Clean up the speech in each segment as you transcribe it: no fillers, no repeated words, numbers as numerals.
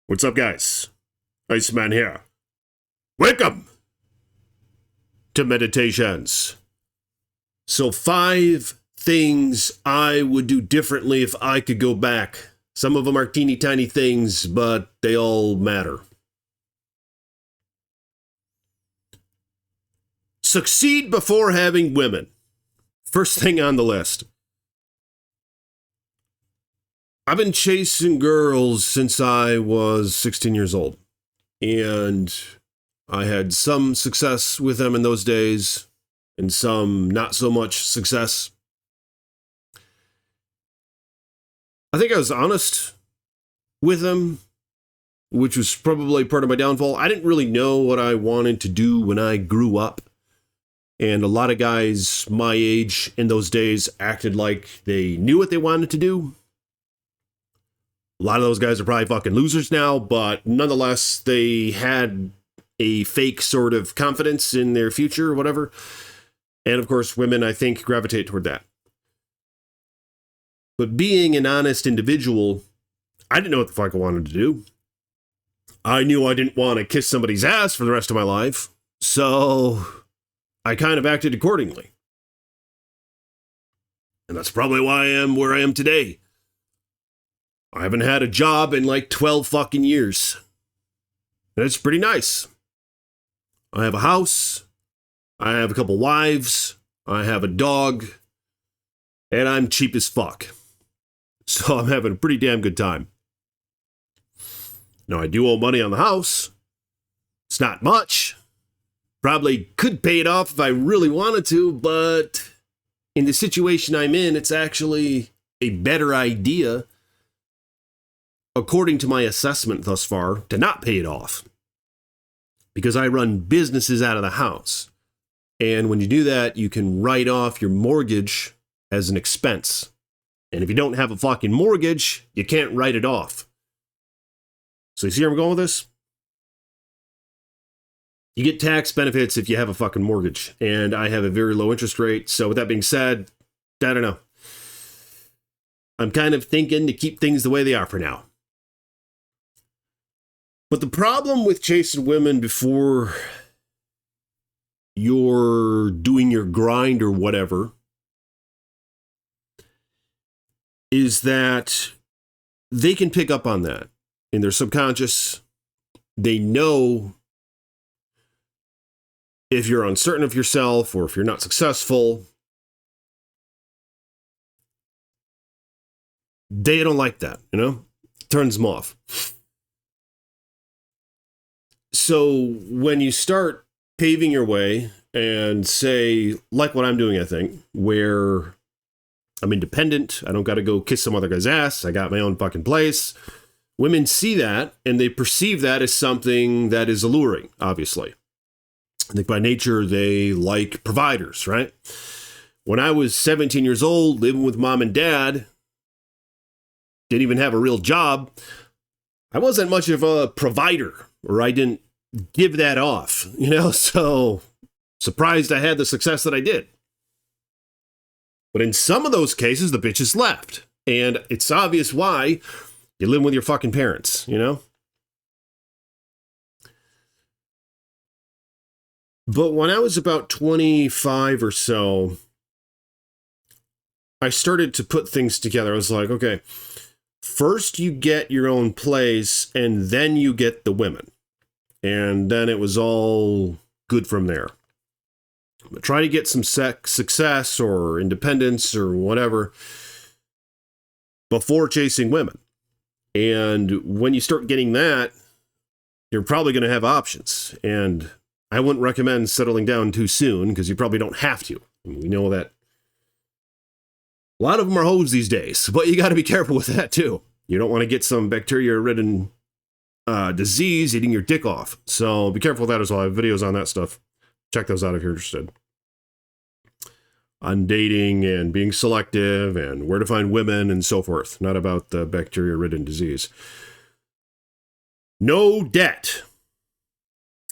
What's up, guys? Iceman here. Welcome to Meditations. So, 5 things I would do differently if I could go back. Some of them are teeny tiny things, but they all matter. Succeed before having women. First thing on the list. I've been chasing girls since I was 16 years old. And I had some success with them in those days, and some not so much success. I think I was honest with them, which was probably part of my downfall. I didn't really know what I wanted to do when I grew up. And a lot of guys my age in those days acted like they knew what they wanted to do. A lot of those guys are probably fucking losers now, but nonetheless, they had a fake sort of confidence in their future or whatever. And of course, women, I think, gravitate toward that. But being an honest individual, I didn't know what the fuck I wanted to do. I knew I didn't want to kiss somebody's ass for the rest of my life, so I kind of acted accordingly. And that's probably why I am where I am today. I haven't had a job in like 12 fucking years. And it's pretty nice. I have a house. I have a couple wives. I have a dog. And I'm cheap as fuck. So I'm having a pretty damn good time. Now, I do owe money on the house. It's not much. Probably could pay it off if I really wanted to, but in the situation I'm in, it's actually a better idea, according to my assessment thus far, to not pay it off. Because I run businesses out of the house. And when you do that, you can write off your mortgage as an expense. And if you don't have a fucking mortgage, you can't write it off. So you see where I'm going with this? You get tax benefits if you have a fucking mortgage. And I have a very low interest rate. So with that being said, I don't know. I'm kind of thinking to keep things the way they are for now. But the problem with chasing women before you're doing your grind or whatever is that they can pick up on that in their subconscious. They know if you're uncertain of yourself or if you're not successful. They don't like that, you know? Turns them off. So when you start paving your way and say, like what I'm doing, I think, where I'm independent, I don't got to go kiss some other guy's ass, I got my own fucking place. Women see that and they perceive that as something that is alluring, obviously. I think by nature, they like providers, right? When I was 17 years old, living with mom and dad, didn't even have a real job, I wasn't much of a provider, or I didn't give that off, you know? So surprised I had the success that I did. But in some of those cases, the bitches left. And it's obvious why. You live with your fucking parents, you know? But when I was about 25 or so, I started to put things together. I was like, okay, first you get your own place and then you get the women. And then it was all good from there. But try to get some success or independence or whatever before chasing women. And when you start getting that, you're probably going to have options. And I wouldn't recommend settling down too soon because you probably don't have to. I mean, we know that a lot of them are hoes these days, but you got to be careful with that too. You don't want to get some bacteria-ridden disease eating your dick off. So be careful with that as well. I have videos on that stuff. Check those out if you're interested. On dating and being selective and where to find women and so forth. Not about the bacteria-ridden disease. No debt.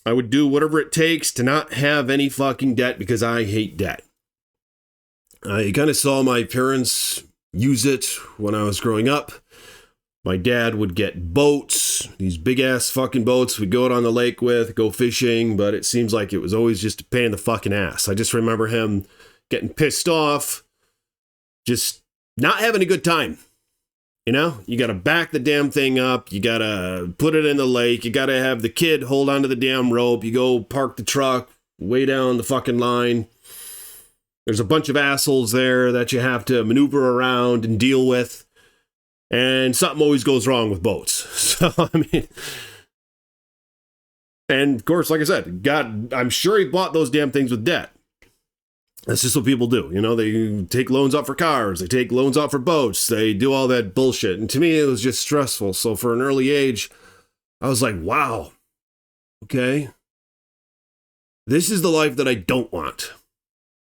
I would do whatever it takes to not have any fucking debt because I hate debt. I kind of saw my parents use it when I was growing up. My dad would get boats, these big ass fucking boats we'd go out on the lake with, go fishing, but it seems like it was always just a pain in the fucking ass. I just remember him getting pissed off, just not having a good time. You know, you got to back the damn thing up. You got to put it in the lake. You got to have the kid hold onto the damn rope. You go park the truck way down the fucking line. There's a bunch of assholes there that you have to maneuver around and deal with. And something always goes wrong with boats. So, I mean, and of course, like I said, God, I'm sure he bought those damn things with debt. That's just what people do. You know, they take loans out for cars. They take loans out for boats. They do all that bullshit. And to me, it was just stressful. So for an early age, I was like, wow, okay, this is the life that I don't want.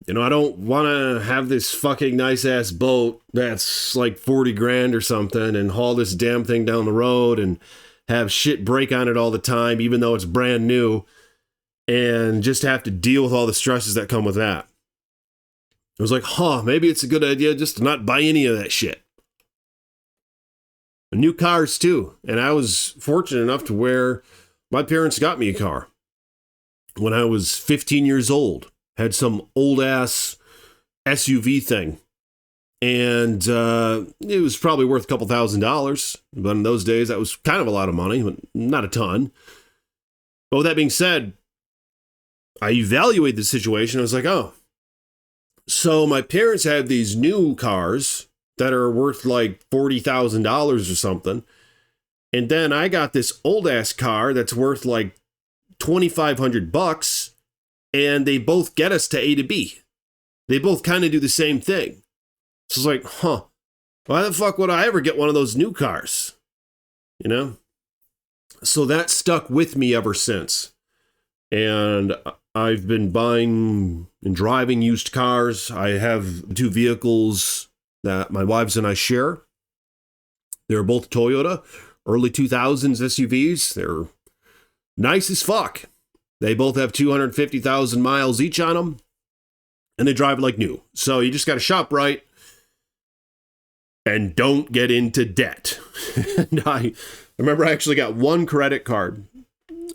You know, I don't want to have this fucking nice ass boat that's like 40 grand or something and haul this damn thing down the road and have shit break on it all the time, even though it's brand new, and just have to deal with all the stresses that come with that. It was like, maybe it's a good idea just to not buy any of that shit. New cars too. And I was fortunate enough to where my parents got me a car when I was 15 years old. Had some old ass SUV thing. And it was probably worth a couple $1,000s. But in those days, that was kind of a lot of money, but not a ton. But with that being said, I evaluated the situation. I was like, so my parents have these new cars that are worth like $40,000 or something. And then I got this old ass car that's worth like $2,500. And they both get us to A to B. They both kind of do the same thing. So it's like, why the fuck would I ever get one of those new cars? You know? So that stuck with me ever since. And I've been buying and driving used cars. I have 2 vehicles that my wives and I share. They're both Toyota, early 2000s SUVs. They're nice as fuck. They both have 250,000 miles each on them, and they drive like new. So you just got to shop right and don't get into debt. And I remember I actually got one credit card.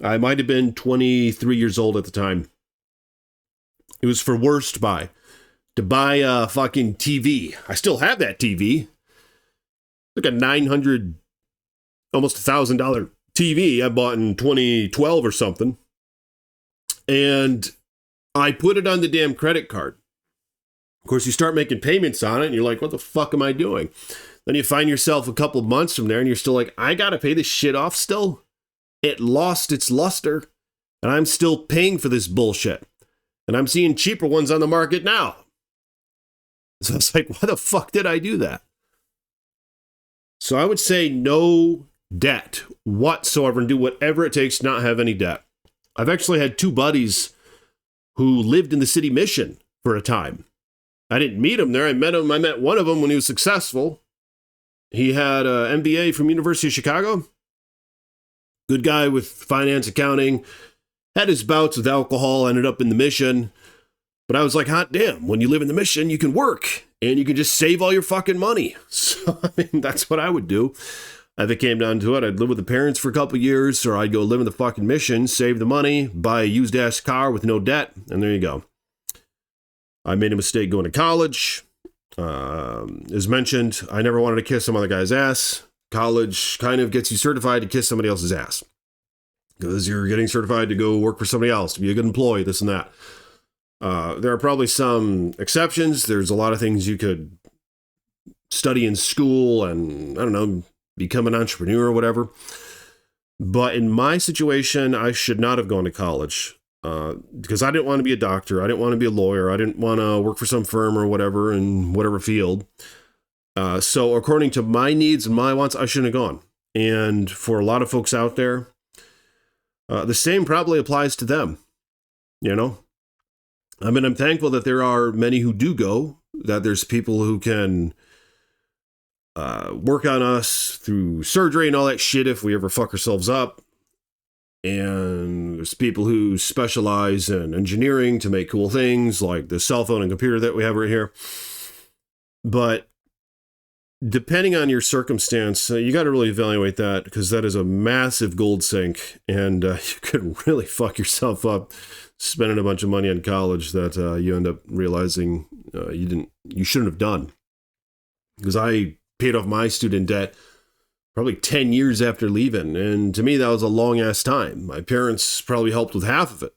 I might have been 23 years old at the time. It was for Worst Buy, to buy a fucking TV. I still have that TV. Like a $900, almost $1,000 TV I bought in 2012 or something. And I put it on the damn credit card. Of course, you start making payments on it, and you're like, what the fuck am I doing? Then you find yourself a couple months from there, and you're still like, I gotta pay this shit off still? It lost its luster, and I'm still paying for this bullshit. And I'm seeing cheaper ones on the market now. So it's like, why the fuck did I do that? So I would say no debt whatsoever, and do whatever it takes to not have any debt. I've actually had 2 buddies who lived in the city mission for a time. I didn't meet him there. I met one of them when he was successful. He had an MBA from University of Chicago. Good guy with finance, accounting. Had his bouts with alcohol, ended up in the mission. But I was like, hot damn, when you live in the mission, you can work. And you can just save all your fucking money. So, I mean, that's what I would do. If it came down to it, I'd live with the parents for a couple years, or I'd go live in the fucking mission, save the money, buy a used-ass car with no debt, and there you go. I made a mistake going to college. As mentioned, I never wanted to kiss some other guy's ass. College kind of gets you certified to kiss somebody else's ass. Because you're getting certified to go work for somebody else, to be a good employee, this and that. There are probably some exceptions. There's a lot of things you could study in school and, I don't know, become an entrepreneur or whatever. But in my situation, I should not have gone to college because I didn't want to be a doctor. I didn't want to be a lawyer. I didn't want to work for some firm or whatever in whatever field. So according to my needs and my wants, I shouldn't have gone. And for a lot of folks out there, the same probably applies to them. You know, I mean, I'm thankful that there are many who do go, that there's people who can work on us through surgery and all that shit if we ever fuck ourselves up. And there's people who specialize in engineering to make cool things like the cell phone and computer that we have right here. But depending on your circumstance, you got to really evaluate that, because that is a massive gold sink, and you could really fuck yourself up spending a bunch of money on college that you end up realizing you shouldn't have done. Because I paid off my student debt probably 10 years after leaving, and to me that was a long ass time. My parents probably helped with half of it,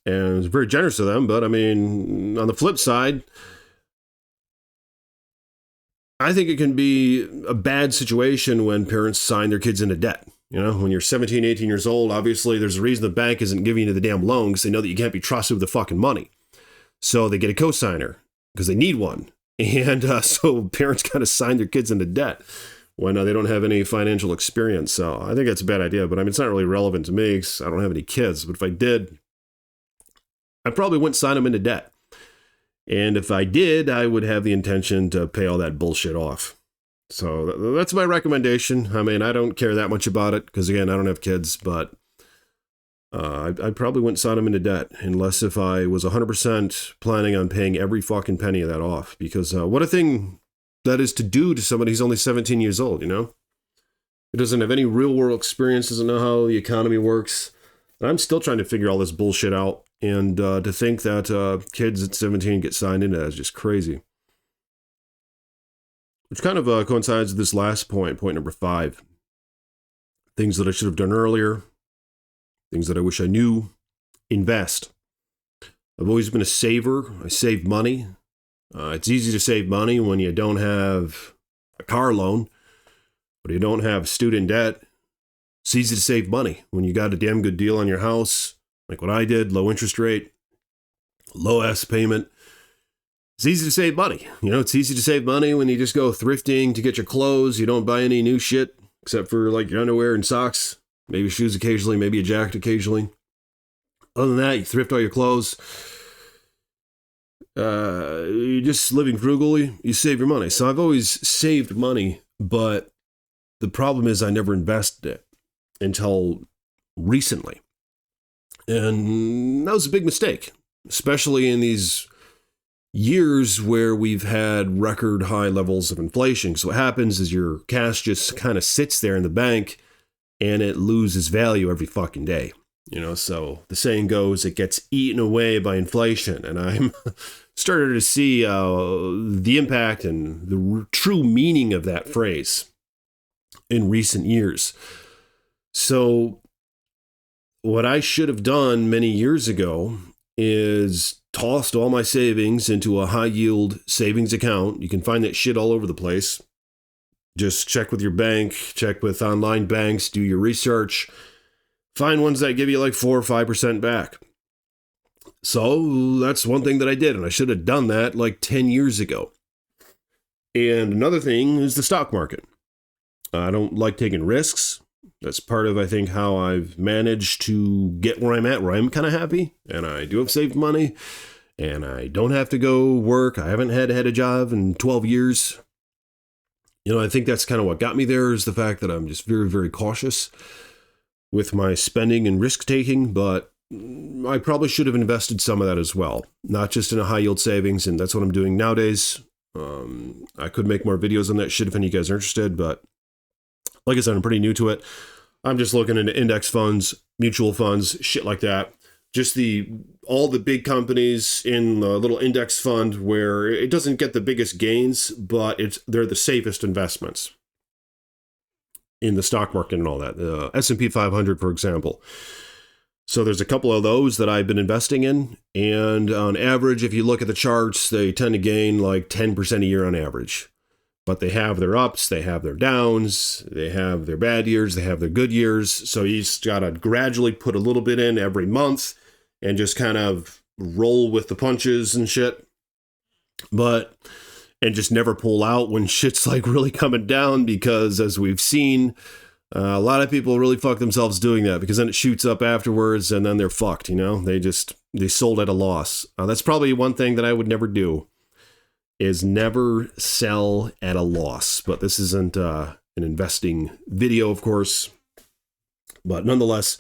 and it was very generous of them. But I mean, on the flip side, I think it can be a bad situation when parents sign their kids into debt. You know, when you're 17, 18 years old, obviously there's a reason the bank isn't giving you the damn loan, because they know that you can't be trusted with the fucking money. So they get a cosigner because they need one. And so parents kind of sign their kids into debt when they don't have any financial experience. So I think that's a bad idea. But I mean, it's not really relevant to me because I don't have any kids. But if I did, I probably wouldn't sign them into debt. And if I did, I would have the intention to pay all that bullshit off. So that's my recommendation. I mean, I don't care that much about it because, again, I don't have kids, but I probably wouldn't sign them into debt unless if I was 100% planning on paying every fucking penny of that off. Because what a thing that is to do to somebody who's only 17 years old, you know? He doesn't have any real world experience, doesn't know how the economy works. I'm still trying to figure all this bullshit out. And to think that kids at 17 get signed into that is just crazy. Which kind of coincides with this last point number 5. Things that I should have done earlier. Things that I wish I knew. Invest. I've always been a saver. I save money. It's easy to save money when you don't have a car loan, but you don't have student debt. It's easy to save money when you got a damn good deal on your house, like what I did, low interest rate, low ass payment. It's easy to save money. You know, it's easy to save money when you just go thrifting to get your clothes. You don't buy any new shit except for like your underwear and socks, maybe shoes occasionally, maybe a jacket occasionally. Other than that, you thrift all your clothes. You're just living frugally. You save your money. So I've always saved money, but the problem is I never invested it until recently. And that was a big mistake, especially in these years where we've had record high levels of inflation. So what happens is your cash just kind of sits there in the bank and it loses value every fucking day. You know, so the saying goes, it gets eaten away by inflation. And I'm started to see the impact and the true meaning of that phrase in recent years. So what I should have done many years ago is tossed all my savings into a high yield savings account. You can find that shit all over the place. Just check with your bank, check with online banks, do your research. Find ones that give you like 4 or 5% back. So that's one thing that I did, and I should have done that like 10 years ago. And another thing is the stock market. I don't like taking risks. That's part of, I think, how I've managed to get where I'm at, where I'm kind of happy. And I do have saved money, and I don't have to go work. I haven't had a job in 12 years. You know, I think that's kind of what got me there, is the fact that I'm just very, very cautious with my spending and risk taking, but I probably should have invested some of that as well, not just in a high yield savings. And that's what I'm doing nowadays. I could make more videos on that shit if any of you guys are interested, but like I said, I'm pretty new to it. I'm just looking into index funds, mutual funds, shit like that. Just all the big companies in the little index fund where it doesn't get the biggest gains, but they're the safest investments in the stock market and all that. The S&P 500, for example. So there's a couple of those that I've been investing in. And on average, if you look at the charts, they tend to gain like 10% a year on average. But they have their ups, they have their downs, they have their bad years, they have their good years. So you just got to gradually put a little bit in every month and just kind of roll with the punches and shit. And just never pull out when shit's like really coming down, because as we've seen, a lot of people really fuck themselves doing that, because then it shoots up afterwards and then they're fucked, you know? They sold at a loss. That's probably one thing that I would never do, is never sell at a loss. But this isn't an investing video, of course. But nonetheless,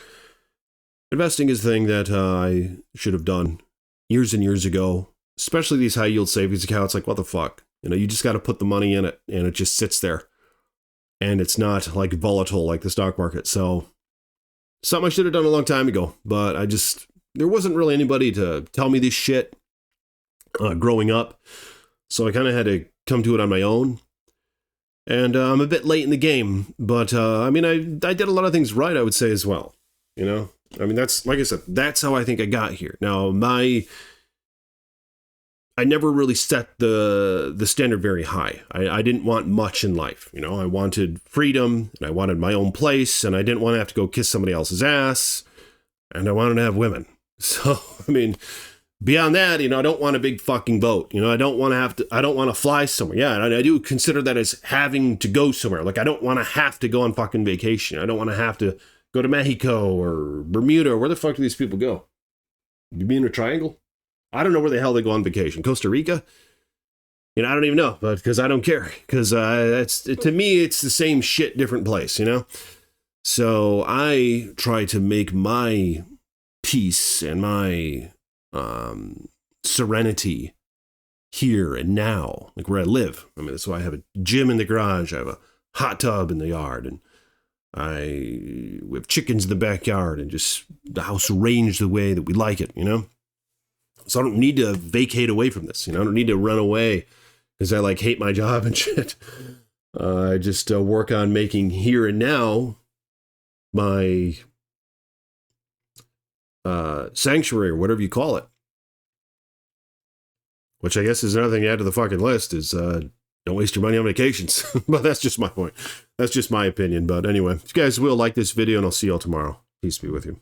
investing is the thing that I should have done years and years ago, especially these high yield savings accounts. Like, what the fuck? You know, you just got to put the money in it, and it just sits there. And it's not like volatile like the stock market. So something I should have done a long time ago, but there wasn't really anybody to tell me this shit growing up. So I kind of had to come to it on my own. And I'm a bit late in the game, but I mean, I did a lot of things right, I would say, as well. You know, I mean, that's, like I said, that's how I think I got here. Now, I never really set the standard very high. I didn't want much in life. You know, I wanted freedom, and I wanted my own place, and I didn't want to have to go kiss somebody else's ass, and I wanted to have women. So, I mean, beyond that, you know, I don't want a big fucking boat. You know, I don't want to fly somewhere. Yeah, I do consider that as having to go somewhere. Like, I don't want to have to go on fucking vacation. I don't want to have to go to Mexico or Bermuda, or where the fuck do these people go? You mean a triangle? I don't know where the hell they go on vacation. Costa Rica? You know, I don't even know, but because I don't care. Because to me, it's the same shit, different place, you know? So I try to make my peace and my serenity here and now, like where I live. I mean, that's why I have a gym in the garage. I have a hot tub in the yard, and we have chickens in the backyard, and just the house arranged the way that we like it, you know? So I don't need to vacate away from this, you know? I don't need to run away because I like hate my job and shit. I just work on making here and now my sanctuary, or whatever you call it. Which I guess is another thing to add to the fucking list is don't waste your money on vacations. But that's just my point. That's just my opinion. But anyway, if you guys will like this video, and I'll see y'all tomorrow. Peace be with you.